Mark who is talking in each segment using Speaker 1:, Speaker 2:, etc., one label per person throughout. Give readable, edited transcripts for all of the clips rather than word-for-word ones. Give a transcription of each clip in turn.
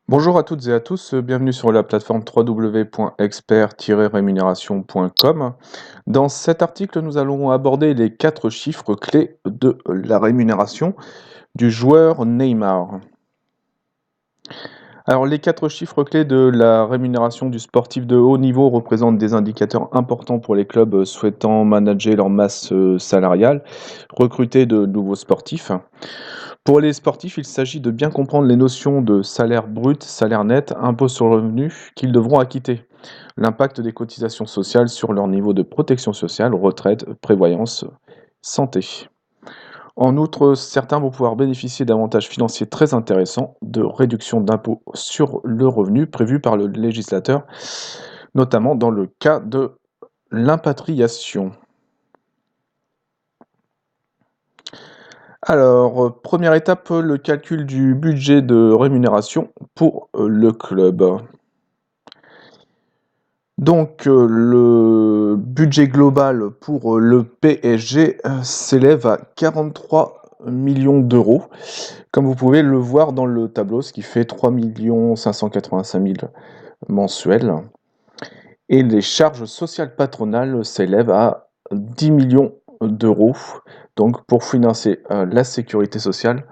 Speaker 1: Bonjour à toutes et à tous, bienvenue sur la plateforme www.expert-rémunération.com. Dans cet article, nous allons aborder les 4 chiffres clés de la rémunération du joueur Neymar. Alors, les 4 chiffres clés de la rémunération du sportif de haut niveau représentent des indicateurs importants pour les clubs souhaitant manager leur masse salariale, recruter de nouveaux sportifs. Pour les sportifs, il s'agit de bien comprendre les notions de salaire brut, salaire net, impôt sur le revenu qu'ils devront acquitter, l'impact des cotisations sociales sur leur niveau de protection sociale, retraite, prévoyance, santé. En outre, certains vont pouvoir bénéficier d'avantages financiers très intéressants, de réduction d'impôts sur le revenu prévus par le législateur, notamment dans le cas de l'impatriation. Alors, première étape, le calcul du budget de rémunération pour le club. Donc, le budget global pour le PSG s'élève à 43 millions d'euros, comme vous pouvez le voir dans le tableau, ce qui fait 3 585 000 mensuels. Et les charges sociales patronales s'élèvent à 10 millions d'euros, donc pour financer la sécurité sociale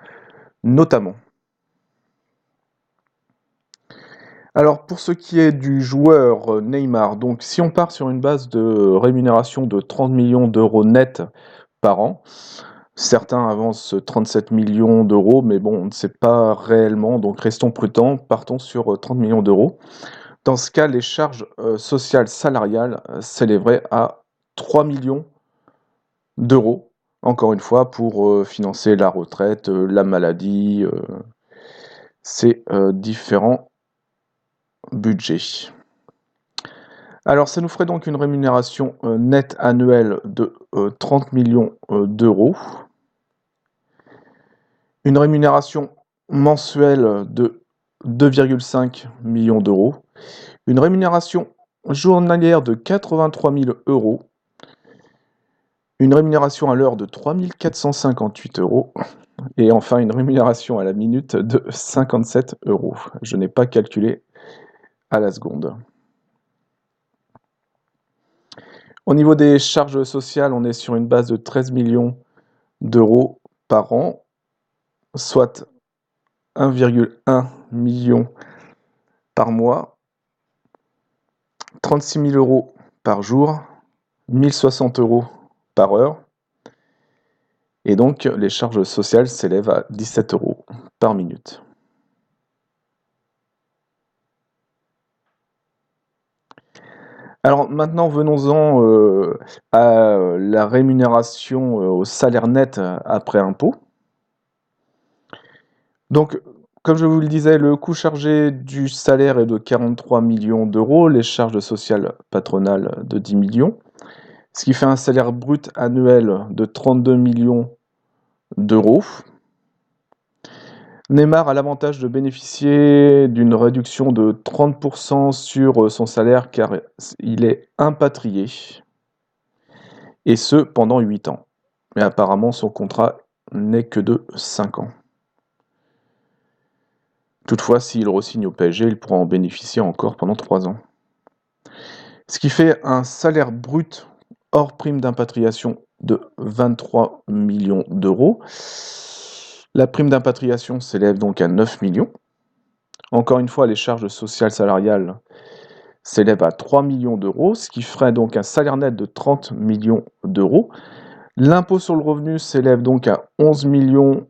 Speaker 1: notamment. Alors pour ce qui est du joueur Neymar, donc si on part sur une base de rémunération de 30 millions d'euros net par an, certains avancent 37 millions d'euros, mais bon, on ne sait pas réellement, donc restons prudents, partons sur 30 millions d'euros. Dans ce cas, les charges sociales salariales s'élèveraient à 3 millions d'euros, encore une fois, pour financer la retraite, la maladie, ces différents budgets. Alors ça nous ferait donc une rémunération nette annuelle de 30 millions d'euros, une rémunération mensuelle de 2,5 millions d'euros, une rémunération journalière de 83 000 euros, une rémunération à l'heure de 3 458 euros, et enfin une rémunération à la minute de 57 euros. Je n'ai pas calculé à la seconde. Au niveau des charges sociales, on est sur une base de 13 millions d'euros par an, soit 1,1 million par mois, 36 000 euros par jour, 1060 euros par heure, et donc les charges sociales s'élèvent à 17 euros par minute. Alors maintenant, venons-en à la rémunération au salaire net après impôt. Donc, comme je vous le disais, le coût chargé du salaire est de 43 millions d'euros, les charges sociales patronales de 10 millions, ce qui fait un salaire brut annuel de 32 millions d'euros. Neymar a l'avantage de bénéficier d'une réduction de 30% sur son salaire car il est impatrié, et ce pendant 8 ans. Mais apparemment son contrat n'est que de 5 ans. Toutefois, s'il re-signe au PSG, il pourra en bénéficier encore pendant 3 ans. Ce qui fait un salaire brut hors prime d'impatriation de 23 millions d'euros. La prime d'impatriation s'élève donc à 9 millions. Encore une fois, les charges sociales salariales s'élèvent à 3 millions d'euros, ce qui ferait donc un salaire net de 30 millions d'euros. L'impôt sur le revenu s'élève donc à 11 millions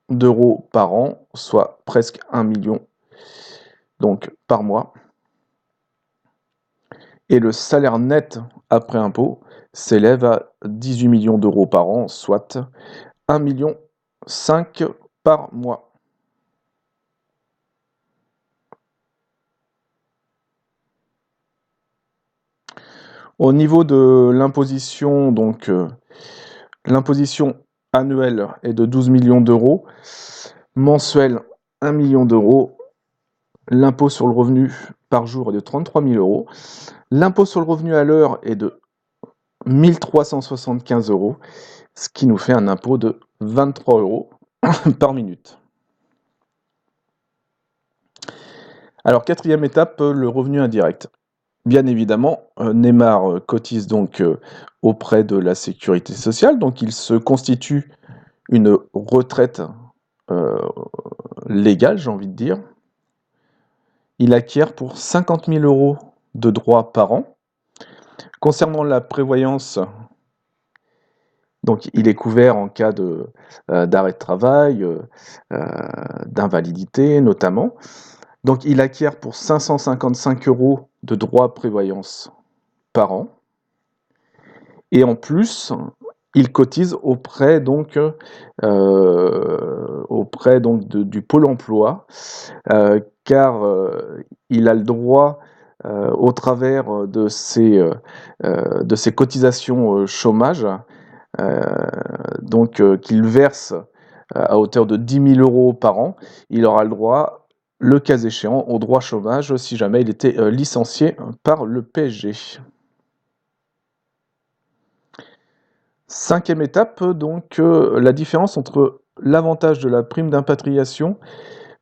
Speaker 1: d'euros par an, soit presque 1 million donc par mois. Et le salaire net après impôt s'élève à 18 millions d'euros par an, soit 1,5 million par mois. Au niveau de l'imposition, donc l'imposition annuelle est de 12 millions d'euros, mensuelle 1 million d'euros, l'impôt sur le revenu par jour est de 33 000 euros, l'impôt sur le revenu à l'heure est de 1 375 euros, ce qui nous fait un impôt de 23 euros par minute. Alors, quatrième étape, le revenu indirect. Bien évidemment, Neymar cotise donc auprès de la sécurité sociale, donc il se constitue une retraite euh, légale, j'ai envie de dire. Il acquiert pour 50 000 euros de droits par an. Concernant la prévoyance, donc il est couvert en cas d'arrêt de travail, d'invalidité notamment. Donc il acquiert pour 555 euros de droits prévoyance par an. Et en plus, il cotise auprès donc du Pôle emploi, car il a le droit, au travers de ses cotisations chômage, qu'il verse à hauteur de 10 000 euros par an, il aura le droit, le cas échéant, au droit chômage si jamais il était licencié par le PSG. Cinquième étape, donc la différence entre l'avantage de la prime d'impatriation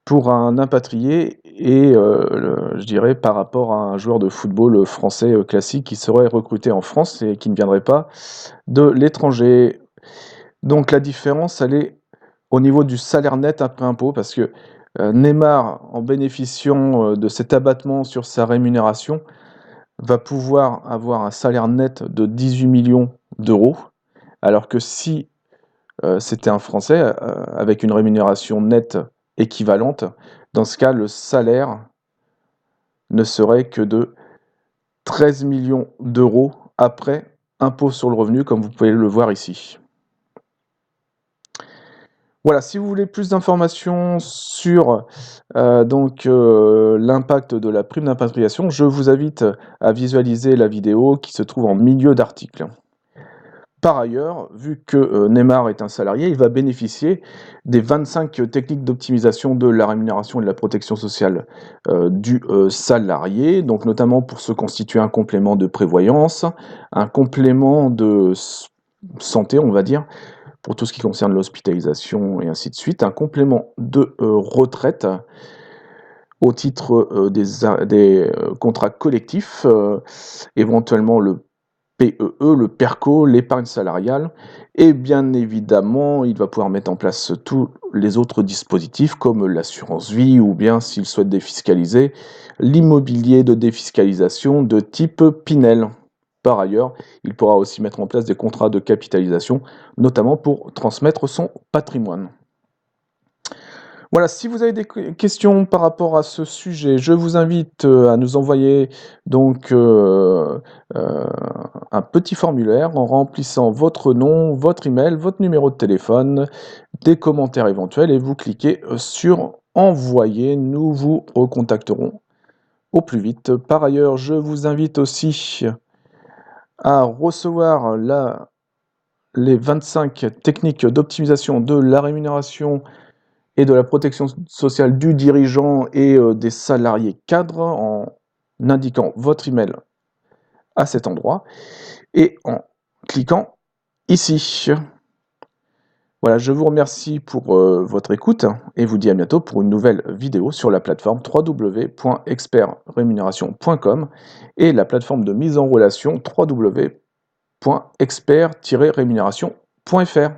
Speaker 1: pour un impatrié et je dirais par rapport à un joueur de football français classique qui serait recruté en France et qui ne viendrait pas de l'étranger. Donc la différence, elle est au niveau du salaire net après impôt, parce que Neymar, en bénéficiant de cet abattement sur sa rémunération, va pouvoir avoir un salaire net de 18 millions d'euros, alors que si c'était un Français avec une rémunération nette équivalente, dans ce cas, le salaire ne serait que de 13 millions d'euros après impôt sur le revenu, comme vous pouvez le voir ici. Voilà, si vous voulez plus d'informations sur l'impact de la prime d'impatriation, je vous invite à visualiser la vidéo qui se trouve en milieu d'article. Par ailleurs, vu que Neymar est un salarié, il va bénéficier des 25 techniques d'optimisation de la rémunération et de la protection sociale du salarié, donc notamment pour se constituer un complément de prévoyance, un complément de santé, on va dire, pour tout ce qui concerne l'hospitalisation et ainsi de suite, un complément de retraite au titre des contrats collectifs, éventuellement le PEE, le PERCO, l'épargne salariale, et bien évidemment, il va pouvoir mettre en place tous les autres dispositifs comme l'assurance vie ou bien, s'il souhaite défiscaliser, l'immobilier de défiscalisation de type Pinel. Par ailleurs, il pourra aussi mettre en place des contrats de capitalisation, notamment pour transmettre son patrimoine. Voilà, si vous avez des questions par rapport à ce sujet, je vous invite à nous envoyer donc un petit formulaire en remplissant votre nom, votre email, votre numéro de téléphone, des commentaires éventuels et vous cliquez sur envoyer. Nous vous recontacterons au plus vite. Par ailleurs, je vous invite aussi à recevoir les 25 techniques d'optimisation de la rémunération et de la protection sociale du dirigeant et des salariés cadres en indiquant votre email à cet endroit et en cliquant ici. Voilà, je vous remercie pour votre écoute et vous dis à bientôt pour une nouvelle vidéo sur la plateforme www.expertremuneration.com et la plateforme de mise en relation www.expert-rémunération.fr.